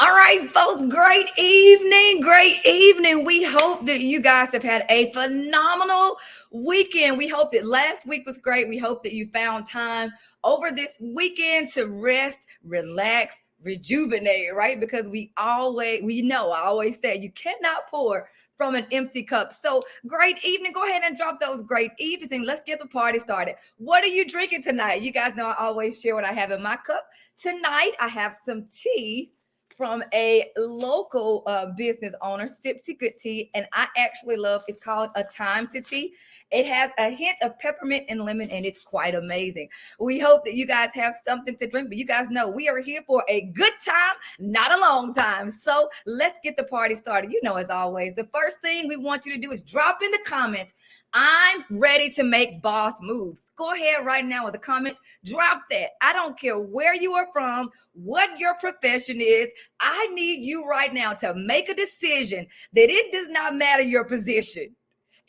All right, folks, great evening. Great evening. We hope that you guys have had a phenomenal weekend. We hope that last week was great. We hope that you found time over this weekend to rest, relax, rejuvenate, right? Because I always say you cannot pour from an empty cup. So, great evening. Go ahead and drop those great evenings and let's get the party started. What are you drinking tonight? You guys know I always share what I have in my cup. Tonight, I have some tea from a local business owner, Sip Secret Tea, and I actually love. It's called a Time to Tea. It has a hint of peppermint and lemon, and it's quite amazing. We hope that you guys have something to drink, but you guys know we are here for a good time, not a long time. So let's get the party started. You know, as always, the first thing we want you to do is drop in the comments. I'm ready to make boss moves. Go ahead right now with the comments. Drop that. I don't care where you are from, what your profession is. I need you right now to make a decision that it does not matter your position.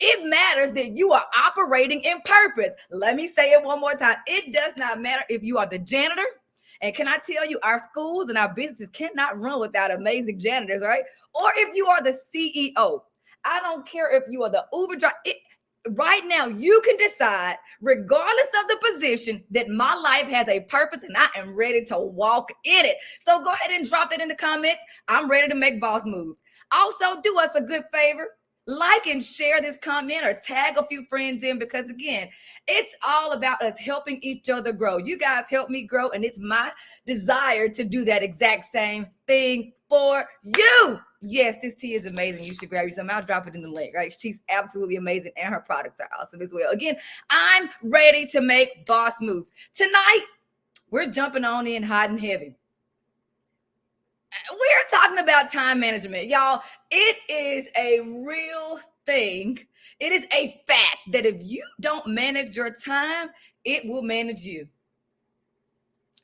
It matters that you are operating in purpose. Let me say it one more time. It does not matter if you are the janitor. And can I tell you, our schools and our businesses cannot run without amazing janitors, right? Or if you are the CEO. I don't care if you are the Uber driver. Right now, you can decide, regardless of the position, that my life has a purpose and I am ready to walk in it. So go ahead and drop it in the comments. I'm ready to make boss moves. Also, do us a good favor. Like and share this comment or tag a few friends in because, again, it's all about us helping each other grow. You guys help me grow, and it's my desire to do that exact same thing for you. Yes, this tea is amazing. You should grab you some. I'll drop it in the link, right? She's absolutely amazing, and her products are awesome as well. Again, I'm ready to make boss moves. Tonight, we're jumping on in hot and heavy. We're talking about time management, y'all. It is a real thing. It is a fact that if you don't manage your time, it will manage you.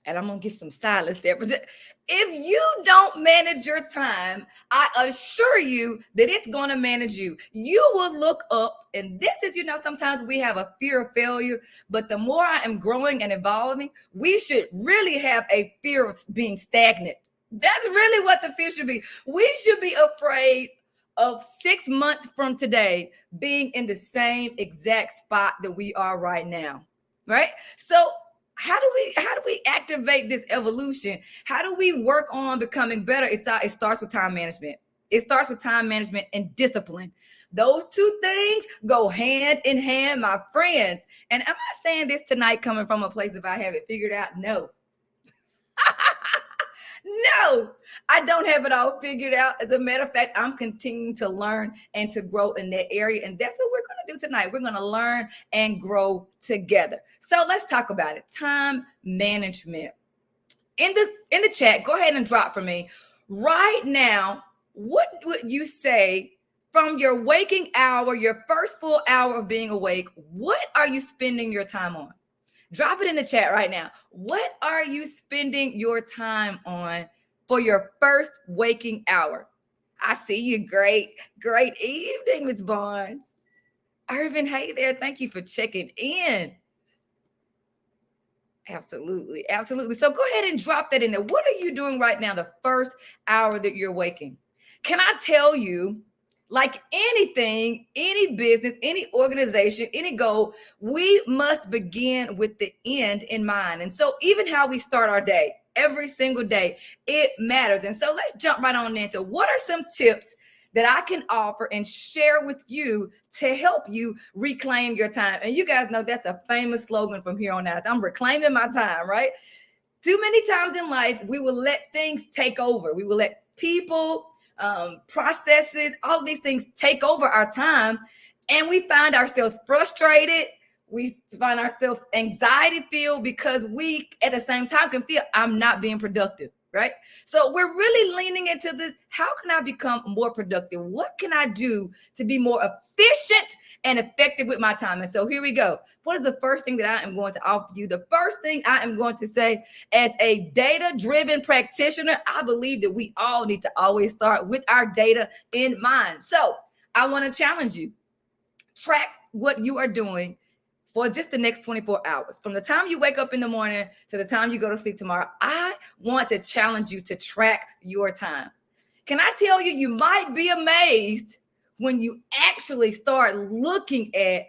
And I'm going to give some silence there. But if you don't manage your time, I assure you that it's going to manage you. You will look up, and this is, sometimes we have a fear of failure, but the more I am growing and evolving, we should really have a fear of being stagnant. That's really what the fear should be. We should be afraid of 6 months from today being in the same exact spot that we are right now, right? So how do we activate this evolution? How do we work on becoming better? It starts with time management. It starts with time management and discipline. Those two things go hand in hand, my friends. And am I saying this tonight coming from a place if I have it figured out? No. No, I don't have it all figured out. As a matter of fact, I'm continuing to learn and to grow in that area. And that's what we're going to do tonight. We're going to learn and grow together. So let's talk about it. Time management. In the chat, go ahead and drop for me. Right now, what would you say from your waking hour, your first full hour of being awake, what are you spending your time on? Drop it in the chat right now. What are you spending your time on for your first waking hour? I see you. Great evening, Ms. Barnes. Irvin, hey there. Thank you for checking in. Absolutely. So go ahead and drop that in there. What are you doing right now, the first hour that you're waking? Can I tell you, like anything, any business, any organization, any goal, we must begin with the end in mind. And so even how we start our day, every single day, it matters. And so let's jump right on into what are some tips that I can offer and share with you to help you reclaim your time. And you guys know that's a famous slogan from here on out. I'm reclaiming my time, right? Too many times in life, we will let things take over. We will let people, processes, all these things take over our time, and we find ourselves frustrated. We find ourselves anxiety filled because we at the same time can feel I'm not being productive, right? So we're really leaning into this. How can I become more productive? What can I do to be more efficient and effective with my time? And so here we go. What is the first thing that I am going to offer you? The first thing I am going to say, as a data-driven practitioner, I believe that we all need to always start with our data in mind. So I want to challenge you. Track what you are doing for just the next 24 hours. From the time you wake up in the morning to the time you go to sleep tomorrow, I want to challenge you to track your time. Can I tell you, you might be amazed when you actually start looking at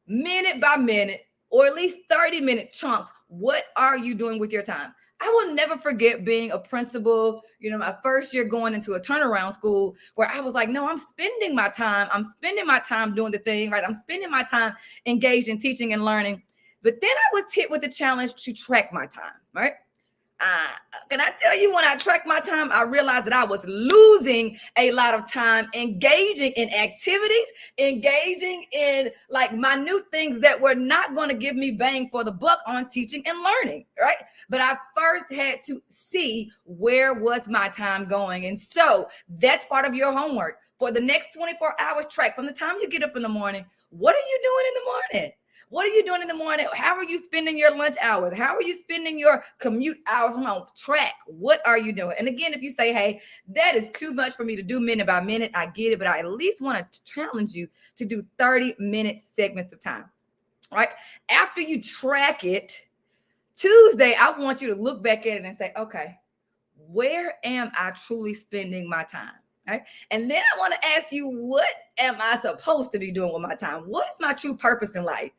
minute by minute, or at least 30-minute chunks. What are you doing with your time? I will never forget being a principal, my first year going into a turnaround school where I was like, no, I'm spending my time. I'm spending my time doing the thing, right? I'm spending my time engaged in teaching and learning. But then I was hit with the challenge to track my time, right? Can I tell you, when I tracked my time, I realized that I was losing a lot of time engaging in activities, engaging in like minute things that were not going to give me bang for the buck on teaching and learning, right? But I first had to see where was my time going. And so that's part of your homework. For the next 24 hours, track from the time you get up in the morning, what are you doing in the morning? What are you doing in the morning? How are you spending your lunch hours? How are you spending your commute hours home? Track. What are you doing? And again, if you say, hey, that is too much for me to do minute by minute, I get it, but I at least want to challenge you to do 30-minute segments of time, right? After you track it, Tuesday, I want you to look back at it and say, okay, where am I truly spending my time? Right? And then I want to ask you, what am I supposed to be doing with my time? What is my true purpose in life?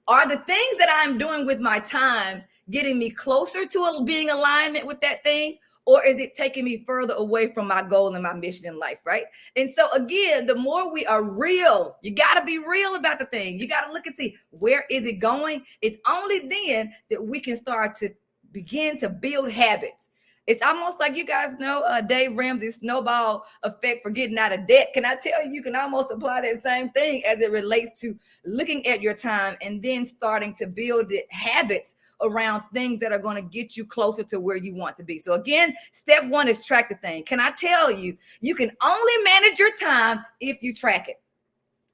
Are the things that I'm doing with my time getting me closer to being alignment with that thing? Or is it taking me further away from my goal and my mission in life, right? And so again, the more we are real, you got to be real about the thing. You got to look and see, where is it going? It's only then that we can start to begin to build habits. It's almost like, you guys know Dave Ramsey's snowball effect for getting out of debt. Can I tell you, you can almost apply that same thing as it relates to looking at your time and then starting to build habits around things that are going to get you closer to where you want to be. So again, step one is track the thing. Can I tell you, you can only manage your time if you track it.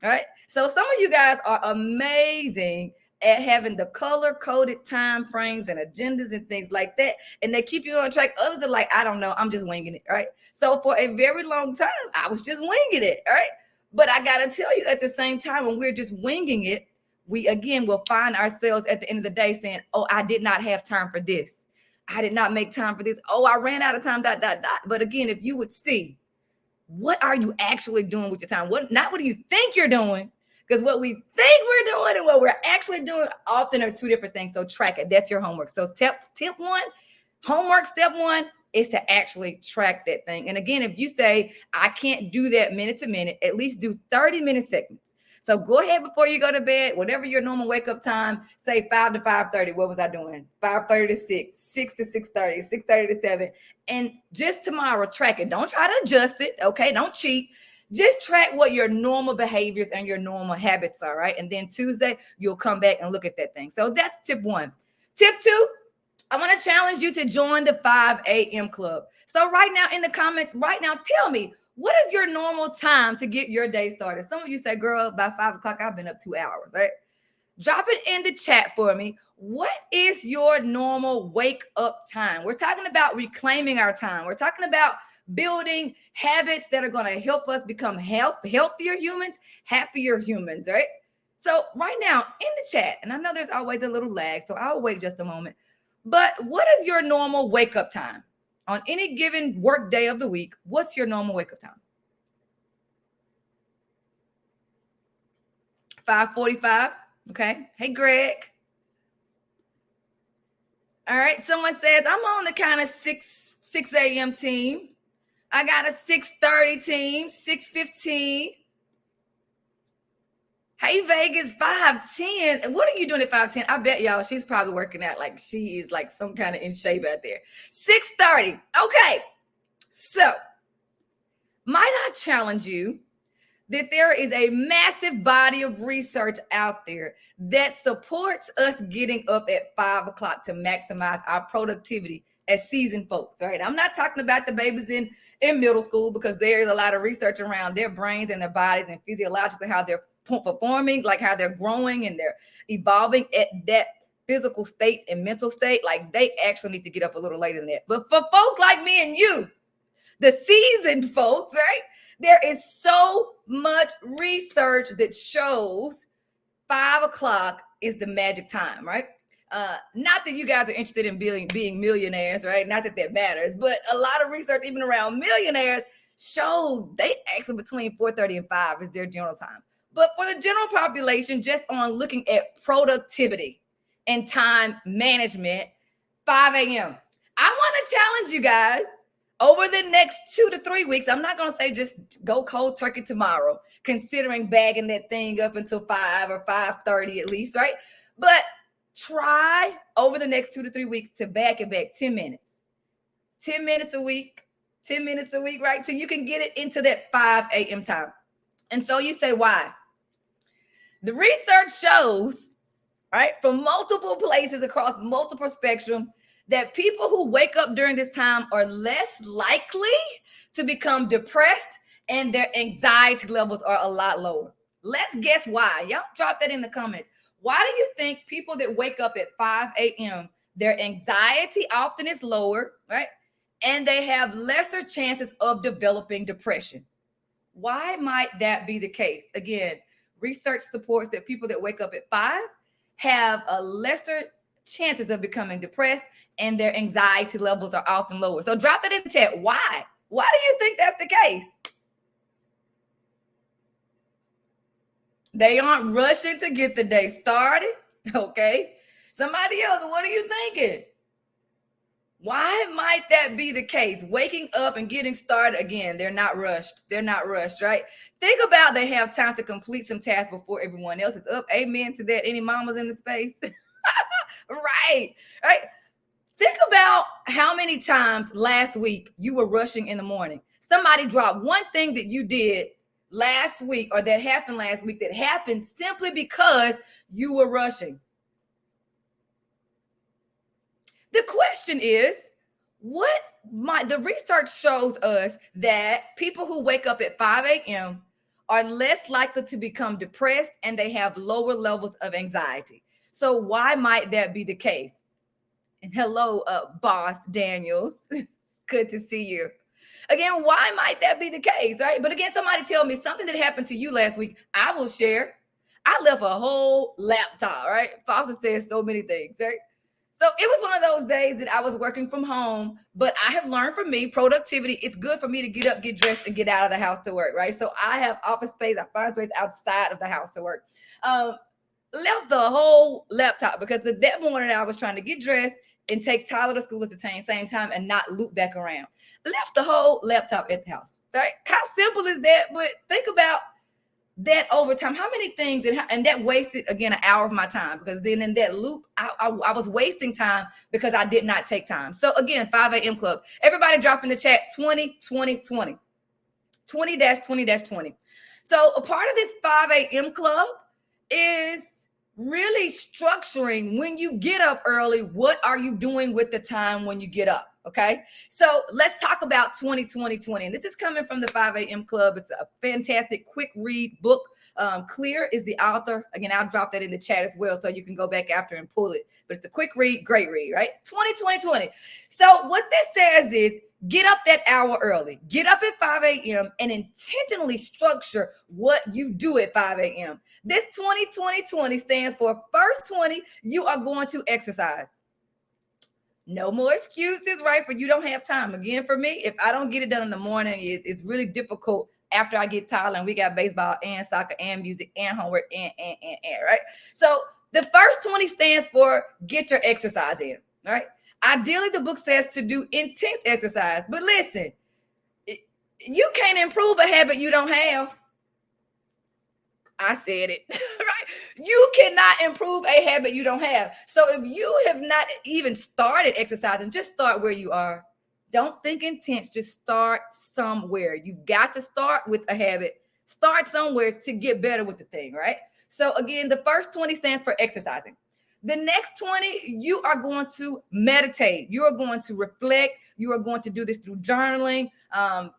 All right. So some of you guys are amazing at having the color-coded time frames and agendas and things like that, and they keep you on track. Others are like, I don't know, I'm just winging it, right? So for a very long time, I was just winging it, right? But I got to tell you, at the same time, when we're just winging it, we again will find ourselves at the end of the day saying, oh, I did not have time for this. I did not make time for this. Oh, I ran out of time, ... But again, if you would see, what are you actually doing with your time? Not what do you think you're doing? Because what we think we're doing and what we're actually doing often are two different things. So track it. That's your homework. So tip one, homework step one is to actually track that thing. And again, if you say, I can't do that minute to minute, at least do 30-minute segments. So go ahead before you go to bed, whatever your normal wake up time, say 5 to 5:30. What was I doing? 5:30 to 6, 6 to 6:30, 6:30 to 7. And just tomorrow, track it. Don't try to adjust it. Okay. Don't cheat. Just track what your normal behaviors and your normal habits are, right? And then Tuesday, you'll come back and look at that thing. So that's tip one. Tip two, I want to challenge you to join the 5 a.m. club. So right now in the comments, tell me, what is your normal time to get your day started? Some of you say, girl, by 5 o'clock, I've been up 2 hours, right? Drop it in the chat for me. What is your normal wake up time? We're talking about reclaiming our time. We're talking about building habits that are going to help us become healthier humans, happier humans, right? So right now in the chat, and I know there's always a little lag, so I'll wait just a moment. But what is your normal wake up time? On any given work day of the week, what's your normal wake up time? 5:45. Okay. Hey, Greg. All right. Someone says, I'm on the kind of 6 a.m. team. I got a 6:30 team, 6:15. Hey, Vegas, 5:10. What are you doing at 5:10? I bet y'all she's probably working out like she is like some kind of in shape out there. 6:30. Okay. So, might I challenge you that there is a massive body of research out there that supports us getting up at 5 o'clock to maximize our productivity as seasoned folks, right? I'm not talking about the babies in middle school, because there is a lot of research around their brains and their bodies and physiologically how they're performing, like how they're growing and they're evolving at that physical state and mental state. Like they actually need to get up a little later than that. But for folks like me and you, the seasoned folks, right? There is so much research that shows 5 o'clock is the magic time, right? Not that you guys are interested in being millionaires, right? Not that that matters, but a lot of research, even around millionaires, show they actually between 4:30 and 5 is their general time. But for the general population, just on looking at productivity and time management, 5 a.m. I want to challenge you guys over the next 2 to 3 weeks. I'm not going to say just go cold turkey tomorrow, considering bagging that thing up until 5 or 5:30 at least, right? But try over the next 2 to 3 weeks to back it back 10 minutes. 10 minutes a week, 10 minutes a week, right? So you can get it into that 5 a.m. time. And so you say, why? The research shows, right, from multiple places across multiple spectrum, that people who wake up during this time are less likely to become depressed and their anxiety levels are a lot lower. Let's guess why. Y'all drop that in the comments. Why do you think people that wake up at 5 a.m., their anxiety often is lower, right? And they have lesser chances of developing depression. Why might that be the case? Again, research supports that people that wake up at 5 have a lesser chances of becoming depressed and their anxiety levels are often lower. So drop that in the chat. Why? Why do you think that's the case? They aren't rushing to get the day started. Okay. Somebody else, what are you thinking? Why might that be the case? Waking up and getting started again, they're not rushed. They're not rushed, right? Think about they have time to complete some tasks before everyone else is up. Amen to that. Any mamas in the space? Right. Think about how many times last week you were rushing in the morning. Somebody dropped one thing that you did last week or that happened last week that happened simply because you were rushing. The question is, the research shows us that people who wake up at 5 a.m. are less likely to become depressed and they have lower levels of anxiety. So why might that be the case? And hello, boss Daniels. Good to see you. Again, why might that be the case, right? But again, somebody tell me something that happened to you last week. I will share. I left a whole laptop, right? Foster says so many things, right? So it was one of those days that I was working from home, but I have learned from me, productivity, it's good for me to get up, get dressed, and get out of the house to work, right? So I have office space, I find space outside of the house to work. Left the whole laptop because that morning I was trying to get dressed and take Tyler to school at the same time and not loop back around. Left the whole laptop at the house, right? How simple is that? But think about that over time. How many things, and that wasted, again, an hour of my time, because then in that loop, I was wasting time because I did not take time. So again, 5 a.m. club. Everybody drop in the chat 20-20-20. 20-20-20. So a part of this 5 a.m. club is really structuring when you get up early. What are you doing with the time when you get up? Okay, so let's talk about 20-20-20. And this is coming from the 5 a.m. club. It's a fantastic quick read book. Clear is the author. Again, I'll drop that in the chat as well so you can go back after and pull it. But it's a quick read, great read, right? 20-20-20. So what this says is get up that hour early. Get up at 5 a.m. and intentionally structure what you do at 5 a.m. This 20-20-20 stands for first 20, you are going to exercise. No more excuses, right? For you don't have time. Again, for me, if I don't get it done in the morning, it's really difficult after I get Tyler and we got baseball and soccer and music and homework and, right? So the first 20 stands for get your exercise in, right? Ideally, the book says to do intense exercise. But listen, you can't improve a habit you don't have. I said it, right? You cannot improve a habit you don't have. So if you have not even started exercising, just start where you are. Don't think intense. Just start somewhere. You've got to start with a habit. Start somewhere to get better with the thing, right? So again, the first 20 stands for exercising. The next 20, you are going to meditate. You are going to reflect. You are going to do this through journaling,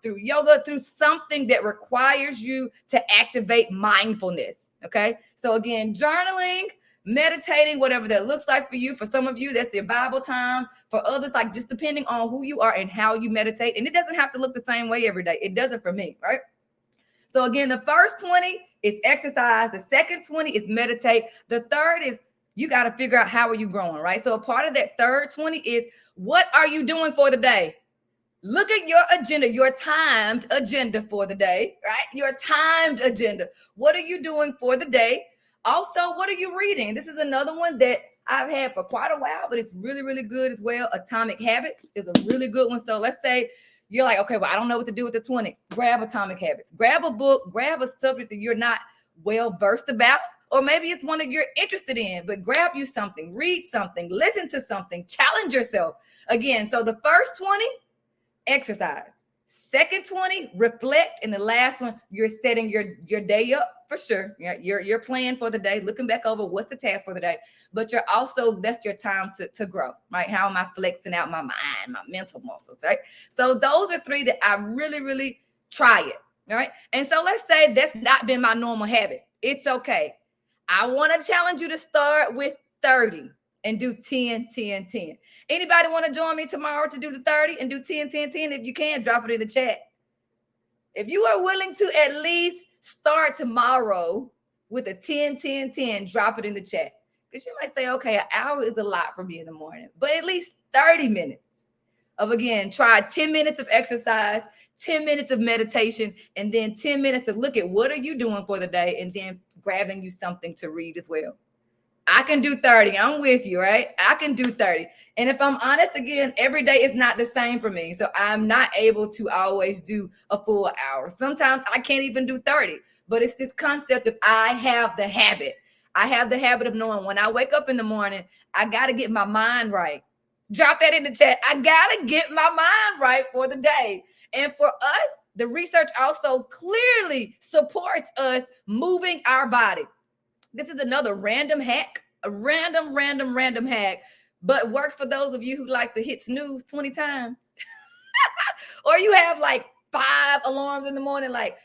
through yoga, through something that requires you to activate mindfulness. Okay. So again, journaling, meditating, whatever that looks like for you. For some of you, that's your Bible time. For others, like just depending on who you are and how you meditate. And it doesn't have to look the same way every day. It doesn't for me, right? So again, the first 20 is exercise. The second 20 is meditate. The third is You got to figure out how are you growing, right? So a part of that third 20 is what are you doing for the day? Look at your agenda, your timed agenda for the day, right? Your timed agenda. What are you doing for the day? Also, what are you reading? This is another one that I've had for quite a while, but it's really, really good as well. Atomic Habits is a really good one. So let's say you're like, okay, well, I don't know what to do with the 20. Grab Atomic Habits. Grab a book, grab a subject that you're not well versed about, or maybe it's one that you're interested in, but grab you something, read something, listen to something, challenge yourself. Again, so the first 20, exercise. Second 20, reflect. And the last one, you're setting your day up for sure. You're planning for the day, looking back over what's the task for the day. But you're also, that's your time to grow, right? How am I flexing out my mind, my mental muscles, right? So those are three that I really, really try it. All right. And so let's say that's not been my normal habit. It's okay. I want to challenge you to start with 30 and do 10, 10, 10. Anybody want to join me tomorrow to do the 30 and do 10, 10, 10? If you can, drop it in the chat. If you are willing to at least start tomorrow with a 10, 10, 10, drop it in the chat. Because you might say, okay, an hour is a lot for me in the morning, but at least 30 minutes of, again, try 10 minutes of exercise, 10 minutes of meditation, and then 10 minutes to look at what are you doing for the day, and then grabbing you something to read as well. I can do 30. I'm with you, right? I can do 30. And if I'm honest, again, every day is not the same for me. So I'm not able to always do a full hour. Sometimes I can't even do 30. But it's this concept of I have the habit. I have the habit of knowing when I wake up in the morning, I got to get my mind right. Drop that in the chat. I got to get my mind right for the day. And for us, the research also clearly supports us moving our body. This is another random hack, a random hack, but works for those of you who like to hit snooze 20 times. Or you have like 5 alarms in the morning, like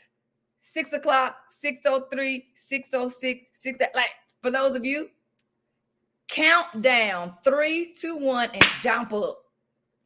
6 o'clock, 6:03, 6:06, 6. Like for those of you, count down 3, 2, 1, and jump up.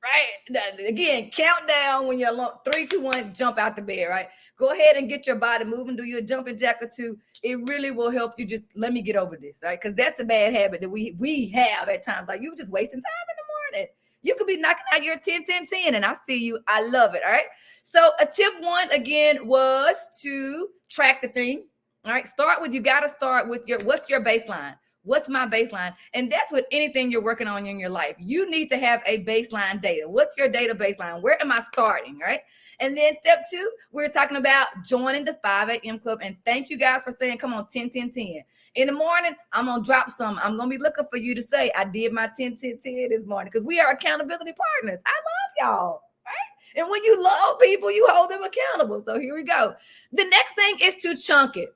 Right? Again, count down when you're 3, 2, 1, jump out the bed, right? Go ahead and get your body moving. Do your jumping jack or two. It really will help you. Just let me get over this, right? Because that's a bad habit that we have at times. Like you just wasting time in the morning. You could be knocking out your 10, 10, 10, and I see you. I love it, all right? So a tip 1, again, was to track the thing, all right? You got to start with what's your baseline? What's my baseline? And that's with anything you're working on in your life. You need to have a baseline data. What's your data baseline? Where am I starting, right? And then step 2, we're talking about joining the 5 a.m. club. And thank you guys for saying, come on, 10, 10, 10. In the morning, I'm going to drop some. I'm going to be looking for you to say, I did my 10, 10, 10 this morning, because we are accountability partners. I love y'all, right? And when you love people, you hold them accountable. So here we go. The next thing is to chunk it.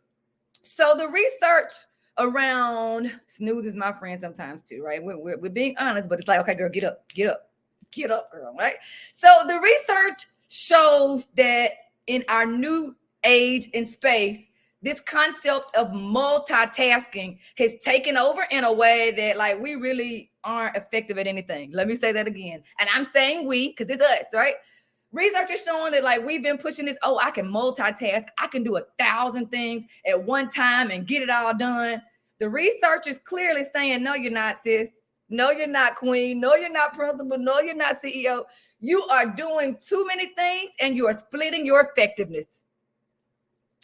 So the research around snooze is my friend sometimes too, right? We're being honest, but it's like, okay, girl, get up, girl, right? So the research shows that in our new age and space, this concept of multitasking has taken over in a way that like we really aren't effective at anything. Let me say that again. And I'm saying we, because it's us, right? Research is showing that like we've been pushing this, I can multitask. I can do 1,000 things at one time and get it all done. The research is clearly saying, no, you're not, sis. No, you're not, queen. No, you're not, principal. No, you're not, CEO. You are doing too many things and you are splitting your effectiveness.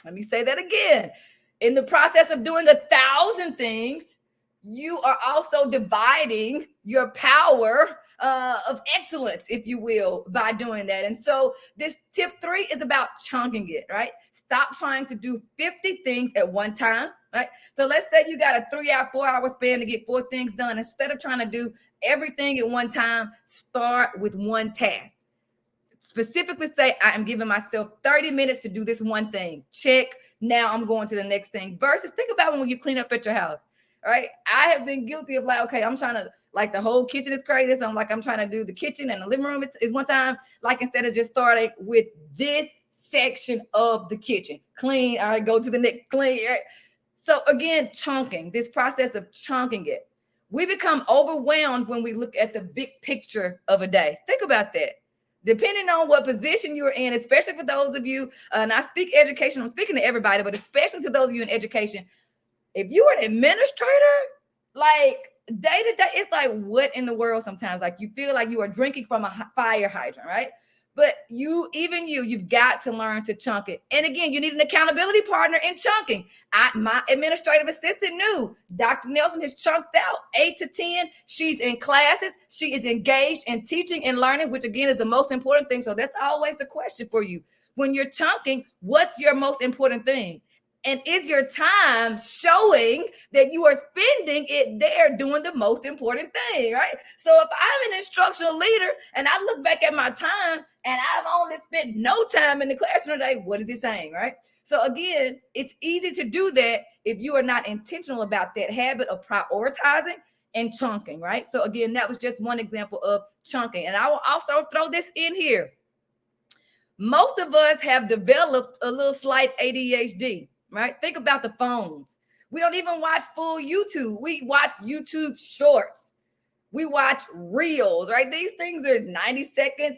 Let me say that again. In the process of doing 1,000 things, you are also dividing your power of excellence, if you will, by doing that. And so this tip 3 is about chunking it, right? Stop trying to do 50 things at one time, right? So let's say you got a 3-hour, 4-hour span to get 4 things done. Instead of trying to do everything at one time, start with one task. Specifically say, I am giving myself 30 minutes to do this one thing. Check. Now I'm going to the next thing. Versus think about when you clean up at your house. All right. I have been guilty of like, okay, I'm trying to, like the whole kitchen is crazy. So I'm trying to do the kitchen and the living room is one time, like instead of just starting with this section of the kitchen, clean, all right, go to the next, clean. Right? So again, chunking, this process of chunking it. We become overwhelmed when we look at the big picture of a day. Think about that. Depending on what position you're in, especially for those of you, and I speak education, I'm speaking to everybody, but especially to those of you in education, if you are an administrator, Like day to day, it's like what in the world sometimes? Like you feel like you are drinking from a fire hydrant, right? But you've got to learn to chunk it. And again, you need an accountability partner in chunking. My administrative assistant knew Dr. Nelson has chunked out 8 to 10. She's in classes. She is engaged in teaching and learning, which again is the most important thing. So that's always the question for you. When you're chunking, what's your most important thing? And is your time showing that you are spending it there doing the most important thing, right? So if I'm an instructional leader and I look back at my time and I've only spent no time in the classroom today, what is it saying, right? So again, it's easy to do that if you are not intentional about that habit of prioritizing and chunking, right? So again, that was just one example of chunking. And I will also throw this in here. Most of us have developed a little slight ADHD, right? Think about the phones. We don't even watch full YouTube. We watch YouTube shorts. We watch reels, right? These things are 90 seconds,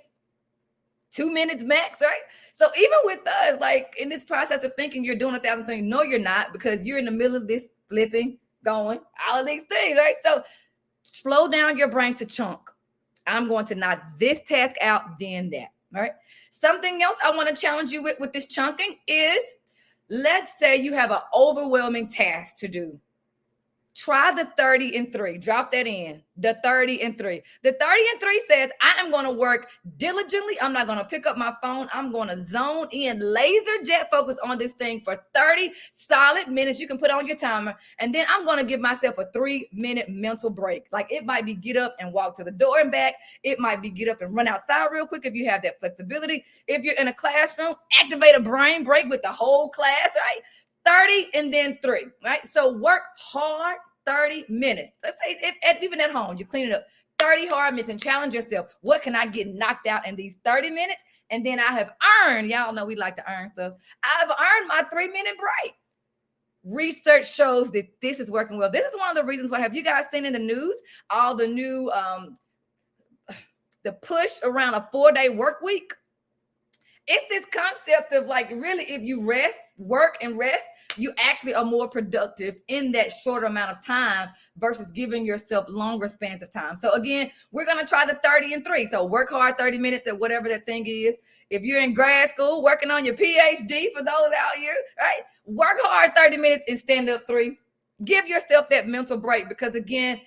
2 minutes max, right? So even with us, like in this process of thinking you're doing 1,000 things, no, you're not, because you're in the middle of this flipping, going, all of these things, right? So slow down your brain to chunk. I'm going to knock this task out, then that, right? Something else I want to challenge you with this chunking is, let's say you have an overwhelming task to do. Try the 30 and 3. Drop that in. The 30 and 3. The 30 and 3 says, I am going to work diligently. I'm not going to pick up my phone. I'm going to zone in, laser jet focus on this thing for 30 solid minutes. You can put on your timer. And then I'm going to give myself a 3-minute mental break. Like it might be get up and walk to the door and back. It might be get up and run outside real quick if you have that flexibility. If you're in a classroom, activate a brain break with the whole class, right? 30 and then 3, right? So work hard 30 minutes. Let's say even at home, you clean it up 30 hard minutes and challenge yourself. What can I get knocked out in these 30 minutes? And then I have earned, y'all know we like to earn stuff. I've earned my 3-minute break. Research shows that this is working well. This is one of the reasons why, have you guys seen in the news all the new, the push around a 4-day work week? It's this concept of like, really, if you work and rest, you actually are more productive in that shorter amount of time versus giving yourself longer spans of time. So again, we're going to try the 30 and 3. So work hard 30 minutes at whatever that thing is. If you're in grad school working on your PhD, for those out here, right? Work hard 30 minutes and stand up 3. Give yourself that mental break, because again,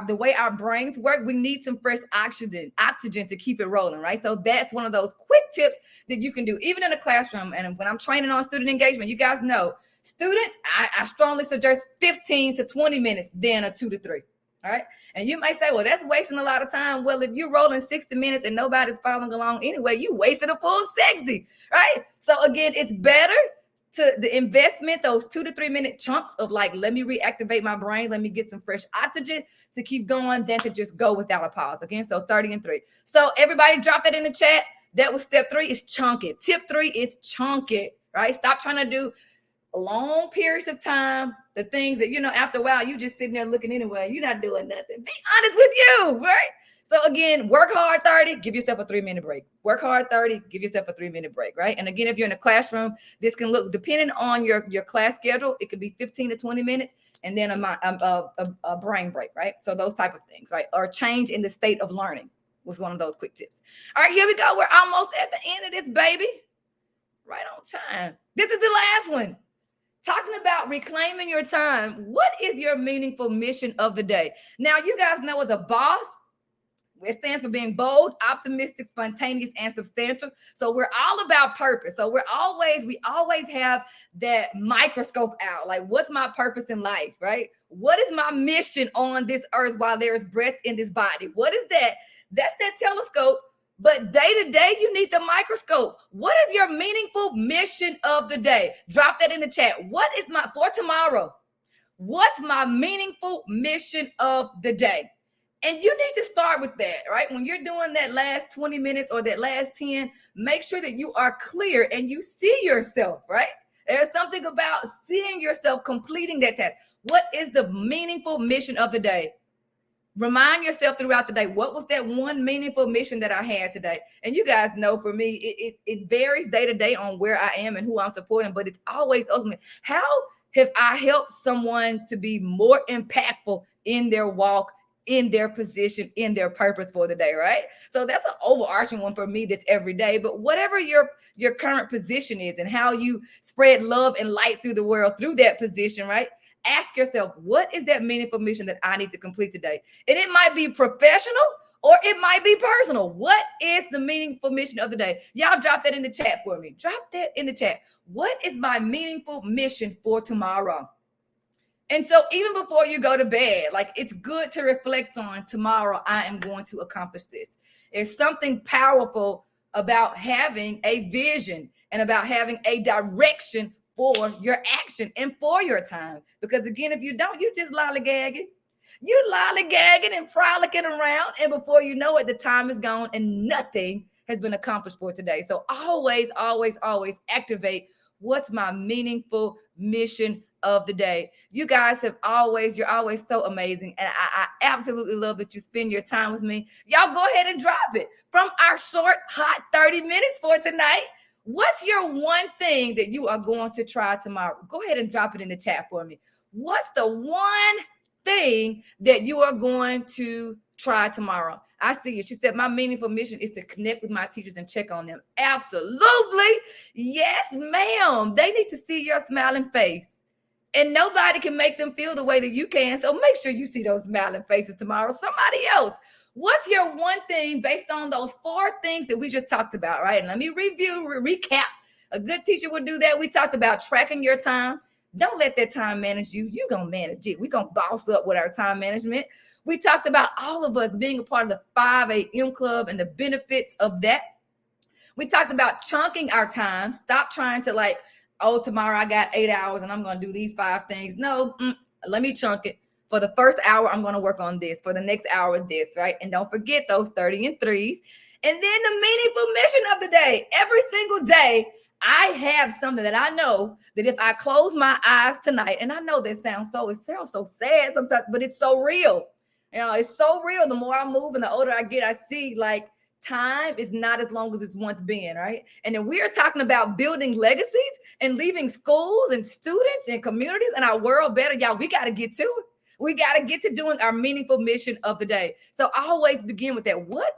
the way our brains work, we need some fresh oxygen to keep it rolling, right? So that's one of those quick tips that you can do, even in a classroom. And when I'm training on student engagement, you guys know, students, I strongly suggest 15 to 20 minutes, then a 2 to 3. All right. And you might say, well, that's wasting a lot of time. Well, if you're rolling 60 minutes and nobody's following along anyway, you wasted a full 60, right? So again, it's better to the investment, those 2 to 3 minute chunks of like, let me reactivate my brain, let me get some fresh oxygen to keep going, than to just go without a pause. Again, so 30 and 3. So everybody drop that in the chat. That was step 3, is chunk it. Tip 3 is chunk it, right? Stop trying to do long periods of time, the things that, after a while, you just sitting there looking anyway. You're not doing nothing. Be honest with you, right? So again, work hard 30, give yourself a 3-minute break. Work hard 30, give yourself a 3-minute break, right? And again, if you're in a classroom, this can look, depending on your class schedule, it could be 15 to 20 minutes, and then a brain break, right? So those type of things, right? Or change in the state of learning was one of those quick tips. All right, here we go. We're almost at the end of this, baby. Right on time. This is the last one. Talking about reclaiming your time. What is your meaningful mission of the day? Now, you guys know, as a boss, it stands for being bold, optimistic, spontaneous, and substantial. So we're all about purpose. So we always have that microscope out. Like, what's my purpose in life, right? What is my mission on this earth while there is breath in this body? What is that? That's that telescope. But day to day, you need the microscope. What is your meaningful mission of the day? Drop that in the chat. What is for tomorrow? What's my meaningful mission of the day? And you need to start with that, right? When you're doing that last 20 minutes or that last 10, make sure that you are clear and you see yourself, right? There's something about seeing yourself completing that task. What is the meaningful mission of the day? Remind yourself throughout the day, what was that one meaningful mission that I had today? And you guys know, for me, it varies day to day on where I am and who I'm supporting, but it's always ultimately, how have I helped someone to be more impactful in their walk, in their position, in their purpose for the day, right? So that's an overarching one for me that's every day. But whatever your current position is and how you spread love and light through the world through that position, right? Ask yourself, what is that meaningful mission that I need to complete today? And it might be professional or it might be personal. What is the meaningful mission of the day? Y'all drop that in the chat for me. Drop that in the chat. What is my meaningful mission for tomorrow? And so even before you go to bed, like it's good to reflect on tomorrow, I am going to accomplish this. There's something powerful about having a vision and about having a direction for your action and for your time. Because again, if you don't, you just lollygagging. You lollygagging and frolicking around. And before you know it, the time is gone and nothing has been accomplished for today. So always, always, always activate what's my meaningful mission of the day. You guys you're always so amazing. And I absolutely love that you spend your time with me. Y'all go ahead and drop it from our short, hot 30 minutes for tonight. What's your one thing that you are going to try tomorrow? Go ahead and drop it in the chat for me. What's the one thing that you are going to try tomorrow? I see it. She said, my meaningful mission is to connect with my teachers and check on them. Absolutely. Yes, ma'am. They need to see your smiling face. And nobody can make them feel the way that you can. So make sure you see those smiling faces tomorrow. Somebody else. What's your one thing based on those 4 things that we just talked about, right? And let me recap. A good teacher would do that. We talked about tracking your time. Don't let that time manage you. You're going to manage it. We're going to boss up with our time management. We talked about all of us being a part of the 5 a.m. club and the benefits of that. We talked about chunking our time. Stop trying to tomorrow I got 8 hours and I'm going to do these 5 things. No, let me chunk it. For the first hour, I'm going to work on this. For the next hour, this, right? And don't forget those 30 and 3s. And then the meaningful mission of the day. Every single day, I have something that I know that if I close my eyes tonight, and I know it sounds so sad sometimes, but it's so real. It's so real. The more I move and the older I get, I see time is not as long as it's once been, right? And then we are talking about building legacies and leaving schools and students and communities and our world better. Y'all, we got to get to it. We got to get to doing our meaningful mission of the day. So I always begin with that. What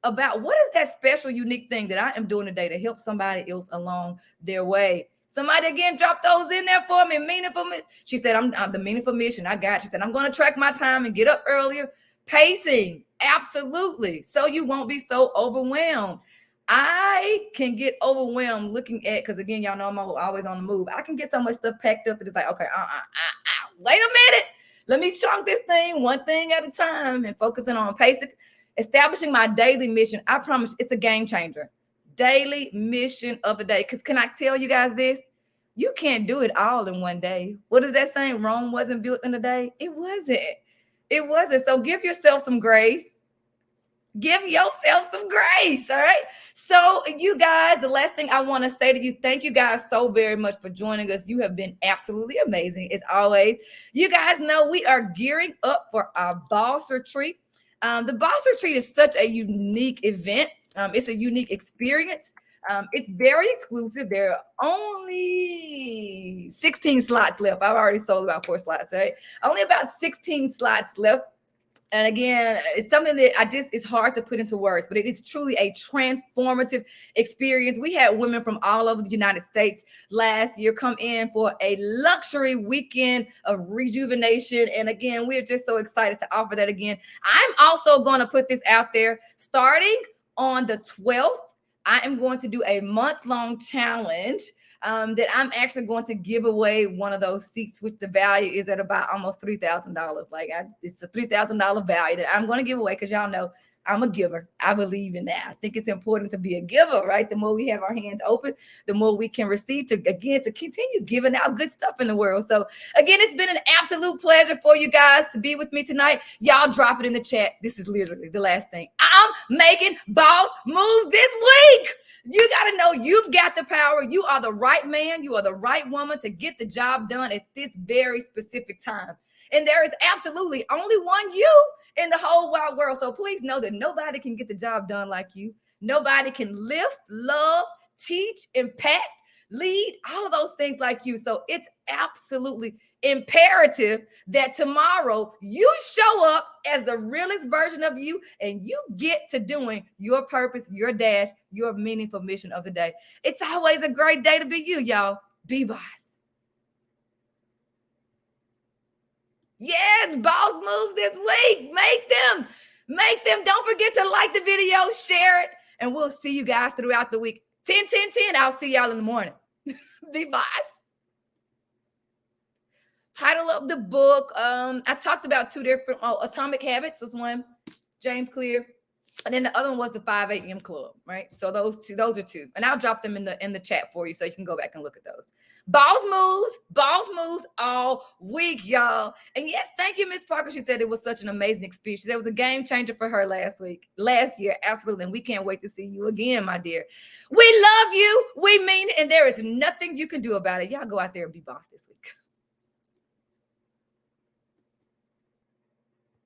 is that special, unique thing that I am doing today to help somebody else along their way? Somebody again, drop those in there for me. Meaningful mission. She said, I'm the meaningful mission. I got you. She said, I'm going to track my time and get up earlier. Pacing. Absolutely. So you won't be so overwhelmed. I can get overwhelmed looking at, because again, y'all know I'm always on the move. I can get so much stuff packed up that it's like, okay, wait a minute. Let me chunk this thing one thing at a time and focusing on pacing. Establishing my daily mission. I promise it's a game changer. Daily mission of the day. Because can I tell you guys this? You can't do it all in one day. What is that saying? Rome wasn't built in a day. It wasn't. It wasn't. So give yourself some grace. Give yourself some grace. All right. So you guys, the last thing I want to say to you, thank you guys so very much for joining us. You have been absolutely amazing as always. You guys know we are gearing up for our boss retreat. The boss retreat is such a unique event. It's a unique experience. It's very exclusive. There are only 16 slots left. I've already sold about 4 slots, right? Only about 16 slots left. And again, it's something that it's hard to put into words, but it is truly a transformative experience. We had women from all over the United States last year come in for a luxury weekend of rejuvenation. And again, we're just so excited to offer that again. I'm also going to put this out there starting on the 12th. I am going to do a month-long challenge that I'm actually going to give away one of those seats, which the value is at about almost $3,000. It's a $3,000 value that I'm going to give away because y'all know I'm a giver. I believe in that. I think it's important to be a giver, right? The more we have our hands open, the more we can receive to continue giving out good stuff in the world. So again, it's been an absolute pleasure for you guys to be with me tonight. Y'all drop it in the chat. This is literally the last thing. I'm making boss moves this week. You got to know you've got the power. You are the right man. You are the right woman to get the job done at this very specific time. And there is absolutely only one you in the whole wide world. So please know that nobody can get the job done like you. Nobody can lift, love, teach, impact, lead, all of those things like you. So it's absolutely imperative that tomorrow you show up as the realest version of you and you get to doing your purpose, your dash, your meaningful mission of the day. It's always a great day to be you, y'all. Be boss. Yes, boss moves this week. Make them. Make them. Don't forget to like the video, share it, and we'll see you guys throughout the week. 10, 10, 10. I'll see y'all in the morning. Be boss. Title of the book. I talked about two different. Atomic Habits was one, James Clear, and then the other one was the 5 a.m. Club. Right. So those are two, and I'll drop them in the chat for you so you can go back and look at those. Boss moves all week, y'all. And yes, thank you, Miss Parker. She said it was such an amazing experience. She said it was a game changer for her last year. Absolutely. And we can't wait to see you again, my dear. We love you. We mean it. And there is nothing you can do about it. Y'all go out there and be boss this week.